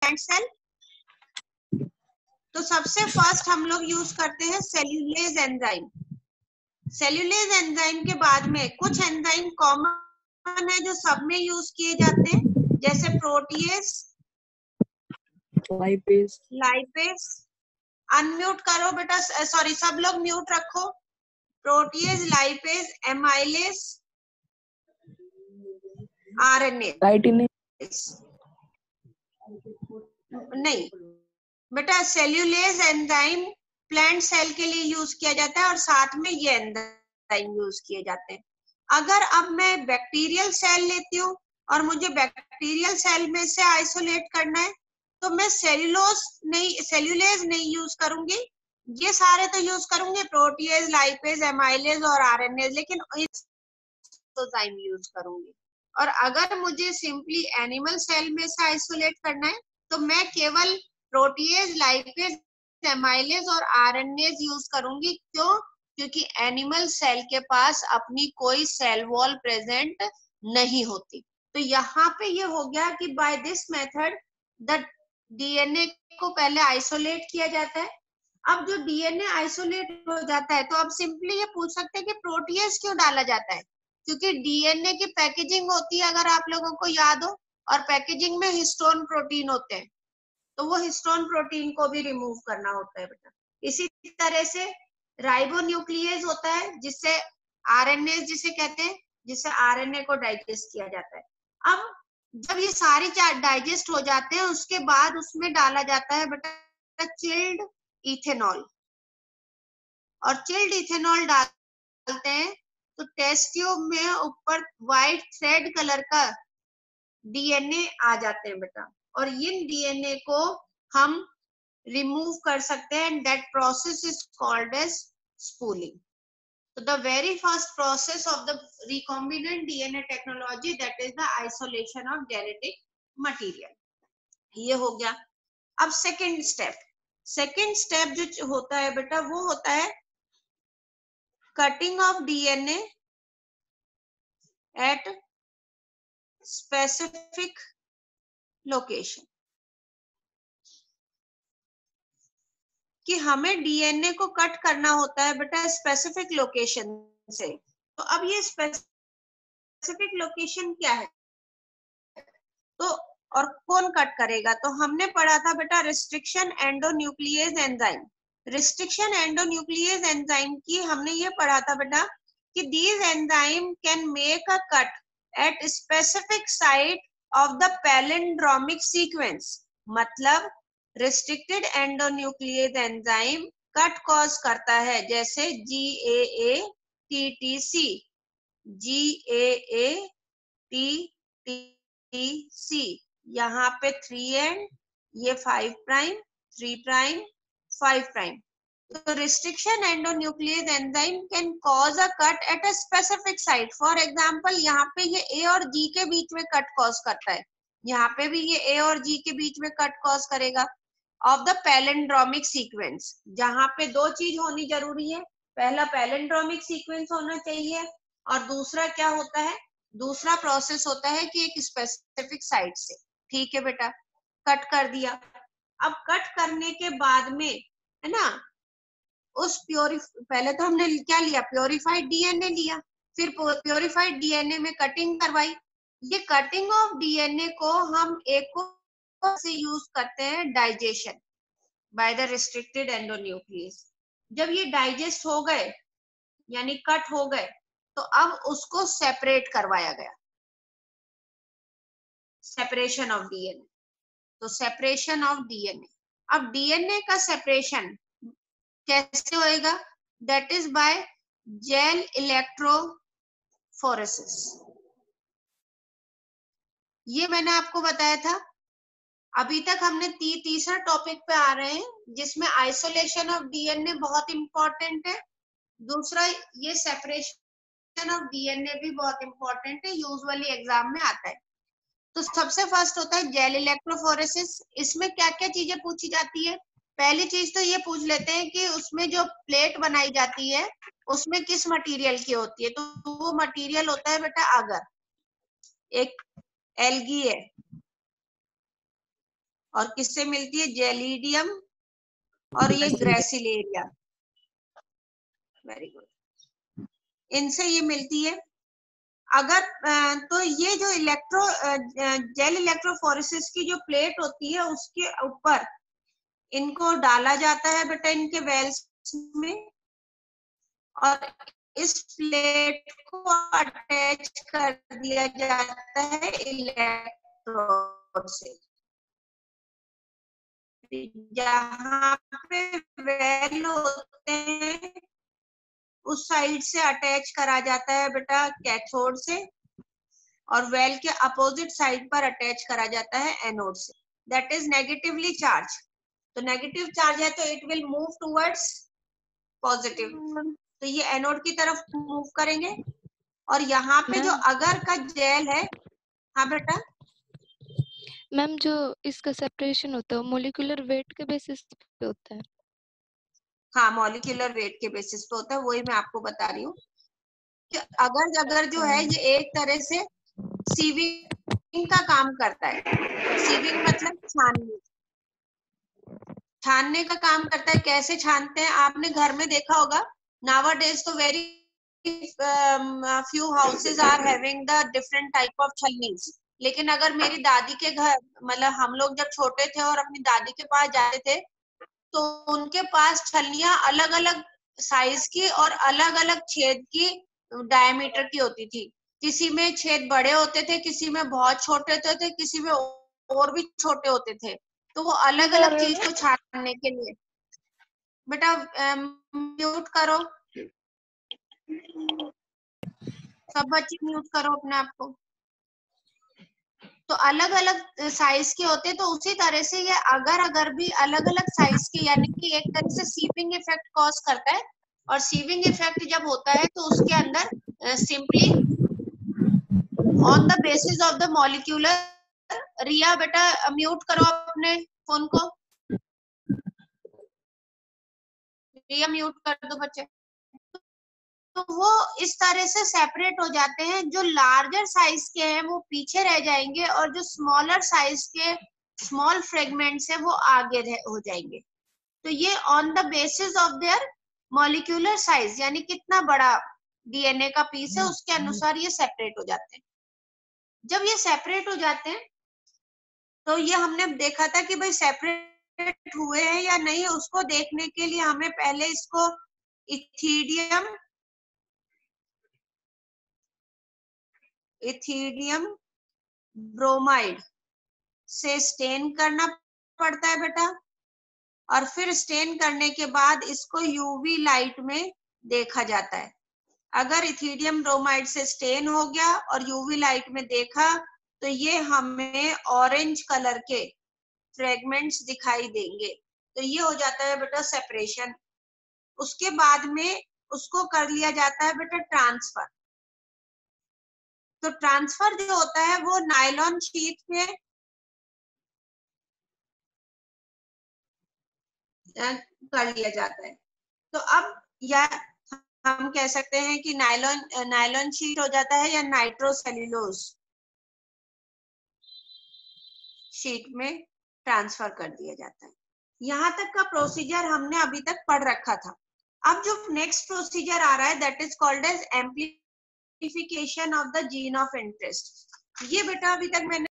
Plant cell. तो सबसे first हम लोग यूज करते हैं सेल्यूलेज एंजाइम। सेल्यूलेज एंजाइम के बाद में कुछ एंजाइम कॉमन है जो सब में यूज किए जाते हैं, जैसे प्रोटीएज, लाइपेज। अनम्यूट करो बेटा, सॉरी सब लोग म्यूट रखो। Protease, lipase, amylase, RNA. नहीं बेटा, सेल्यूलेज एंजाइम प्लांट सेल के लिए यूज किया जाता है और साथ में ये एंजाइम यूज किए जाते हैं। अगर अब मैं बैक्टीरियल सेल लेती हूँ और मुझे बैक्टीरियल सेल में से आइसोलेट करना है, तो मैं सेल्यूलेज नहीं यूज करूंगी, ये सारे तो यूज करूंगी, प्रोटीएज, लाइपेज, एमाइलेज और आरएनएज, लेकिन एंजाइम यूज करूंगी। और अगर मुझे सिंपली एनिमल सेल में से आइसोलेट करना है तो मैं केवल प्रोटीएज, लाइपेज, एमाइलेज और आरएनएज यूज करूंगी। क्यों? क्योंकि एनिमल सेल के पास अपनी कोई सेल वॉल प्रेजेंट नहीं होती। तो यहाँ पे ये हो गया कि by this method the DNA को पहले आइसोलेट किया जाता है। अब जो डीएनए आइसोलेट हो जाता है तो अब सिंपली ये पूछ सकते हैं कि प्रोटीएज क्यों डाला जाता है? क्योंकि डीएनए की पैकेजिंग होती है, अगर आप लोगों को याद हो, और पैकेजिंग में हिस्टोन प्रोटीन होते हैं, तो वो हिस्टोन प्रोटीन को भी रिमूव करना होता है बेटा। इसी तरह से राइबोन्यूक्लियेज होता है, जिससे आरएनए जिसे कहते हैं, जिससे आरएनए को डाइजेस्ट किया जाता है। अब जब ये सारी डाइजेस्ट हो जाते हैं उसके बाद उसमें डाला जाता है बेटा चिल्ड इथेनॉल, और चिल्ड इथेनॉल डालते हैं तो टेस्ट ट्यूब में ऊपर व्हाइट थ्रेड कलर का डीएनए आ जाते हैं बेटा, और इन डीएनए को हम रिमूव कर सकते हैं, and that process is called as spooling. So the very first process of the recombinant DNA technology, that is the isolation of genetic material. ये हो गया। अब सेकेंड स्टेप जो होता है बेटा वो होता है cutting of DNA at specific location, कि हमें डीएनए को कट करना होता है बेटा स्पेसिफिक लोकेशन से। तो अब ये स्पेसिफिक लोकेशन क्या है, तो और कौन कट करेगा? तो हमने पढ़ा था बेटा restriction endonuclease enzyme. Restriction endonuclease enzyme की हमने ये पढ़ा था बेटा कि these enzyme can make a cut at specific site of the palindromic sequence. मतलब रिस्ट्रिक्टेड एंडोन्यूक्लियेज एंजाइम कट कॉज करता है, जैसे GAA-TTC, GAA-TTC, यहाँ पे 3 एंड ये 5 प्राइम, 3 प्राइम, 5 प्राइम। तो restriction endonuclease enzyme can cause a cut at a specific site. For example यहाँ पे ये ए और जी के बीच में कट कॉज करता है, यहाँ पे भी ये ए और जी के बीच में कट कॉज करेगा ऑफ द पैलिंड्रोमिक सीक्वेंस। जहाँ पे दो चीज होनी जरूरी है, पहला पैलिंड्रोमिक सीक्वेंस होना चाहिए, और दूसरा क्या होता है, दूसरा प्रोसेस होता है कि एक स्पेसिफिक साइट से। ठीक है बेटा, कट कर दिया। अब कट करने के बाद में है ना, उस पहले तो हमने क्या लिया, प्योरिफाइड डीएनए लिया, फिर प्योरिफाइड डीएनए में कटिंग करवाई। ये कटिंग ऑफ डीएनए को हम एक से यूज करते हैं digestion by the restricted endonuclease. जब ये डाइजेस्ट हो गए यानी कट हो गए तो अब उसको सेपरेट करवाया गया, सेपरेशन ऑफ डीएनए। तो सेपरेशन ऑफ डीएनए, अब डीएनए का सेपरेशन कैसे होएगा? That is by gel electrophoresis. ये मैंने आपको बताया था। अभी तक हमने तीसरा टॉपिक पे आ रहे हैं जिसमें आइसोलेशन ऑफ डीएनए बहुत इंपॉर्टेंट है, दूसरा ये सेपरेशन ऑफ डीएनए भी बहुत इंपॉर्टेंट है, यूजुअली एग्जाम में आता है। तो सबसे फर्स्ट होता है जेल इलेक्ट्रोफोरेसिस। इसमें क्या क्या चीजें पूछी जाती है? पहली चीज तो ये पूछ लेते हैं कि उसमें जो प्लेट बनाई जाती है उसमें किस मटेरियल की होती है। तो वो मटेरियल होता है बेटा अगर एक एल्गी है, और किससे मिलती है? जेलिडियम और ये ग्रेसिलेरिया। वेरी गुड, इनसे ये मिलती है। अगर तो ये जो जेल इलेक्ट्रोफोरेसिस की जो प्लेट होती है उसके ऊपर इनको डाला जाता है बेटा इनके वेल्स में, और इस प्लेट को अटैच कर दिया जाता है इलेक्ट्रोड से। जहाँ पे वेल होते हैं उस साइड से अटैच करा जाता है बेटा कैथोड से, और वेल के अपोजिट साइड पर अटैच करा जाता है एनोड से। That is negatively charge. तो नेगेटिव चार्ज है तो it will move towards positive, तो ये एनोड की तरफ मूव करेंगे। और यहाँ पे जो अगर का जेल है, हाँ बेटा, मैम जो इसका सेपरेशन होता है वो मॉलिक्यूलर वेट के बेसिस पे होता है? हाँ मॉलिक्यूलर वेट के बेसिस पे होता है, वही मैं आपको बता रही हूँ कि अगर जो है ये एक तरह से सीविंग का काम करता है। सीविंग मतलब छानने का काम करता है। कैसे छानते हैं आपने घर में देखा होगा, नावाडेज तो very few houses are having the different type of छलनीज। लेकिन अगर मेरी दादी के घर, मतलब हम लोग जब छोटे थे और अपनी दादी के पास जाते थे तो उनके पास छलनियां अलग अलग साइज की और अलग अलग छेद की, डायमीटर की होती थी। किसी में छेद बड़े होते थे, किसी में बहुत छोटे होते थे, किसी में और भी छोटे होते थे। तो वो अलग अलग चीज को छानने के लिए, बेटा म्यूट करो, सब बच्चे म्यूट करो अपने आप को। तो अलग अलग साइज के होते, तो उसी तरह से ये अगर भी अलग अलग साइज के, यानी कि एक तरह से सीविंग इफेक्ट कॉज करता है। और सीविंग इफेक्ट जब होता है तो उसके अंदर simply on the basis of the molecular, Riya बेटा म्यूट करो अपने फोन को, रिया म्यूट कर दो बच्चे। तो वो इस तरह से सेपरेट हो जाते हैं। जो लार्जर साइज के हैं वो पीछे रह जाएंगे और जो स्मॉलर साइज के स्मॉल फ्रेगमेंट्स है वो आगे हो जाएंगे। तो ये on the basis of their molecular size, यानी कितना बड़ा डीएनए का पीस है उसके अनुसार ये सेपरेट हो जाते हैं। जब ये सेपरेट हो जाते हैं तो ये हमने देखा था कि भाई सेपरेट हुए हैं या नहीं, उसको देखने के लिए हमें पहले इसको इथिडियम ब्रोमाइड से स्टेन करना पड़ता है बेटा। और फिर स्टेन करने के बाद इसको यूवी लाइट में देखा जाता है। अगर इथिडियम ब्रोमाइड से स्टेन हो गया और यूवी लाइट में देखा तो ये हमें ऑरेंज कलर के फ्रेगमेंट्स दिखाई देंगे। तो ये हो जाता है बेटा सेपरेशन। उसके बाद में उसको कर लिया जाता है बेटा ट्रांसफर। तो ट्रांसफर जो होता है वो नायलॉन शीट पे कर लिया जाता है। तो अब या हम कह सकते हैं कि नायलॉन शीट हो जाता है या नाइट्रोसेल्यूलोज शीट में ट्रांसफर कर दिया जाता है। यहाँ तक का प्रोसीजर हमने अभी तक पढ़ रखा था। अब जो नेक्स्ट प्रोसीजर आ रहा है that is called as amplification of the gene of interest. ये बेटा अभी तक मैंने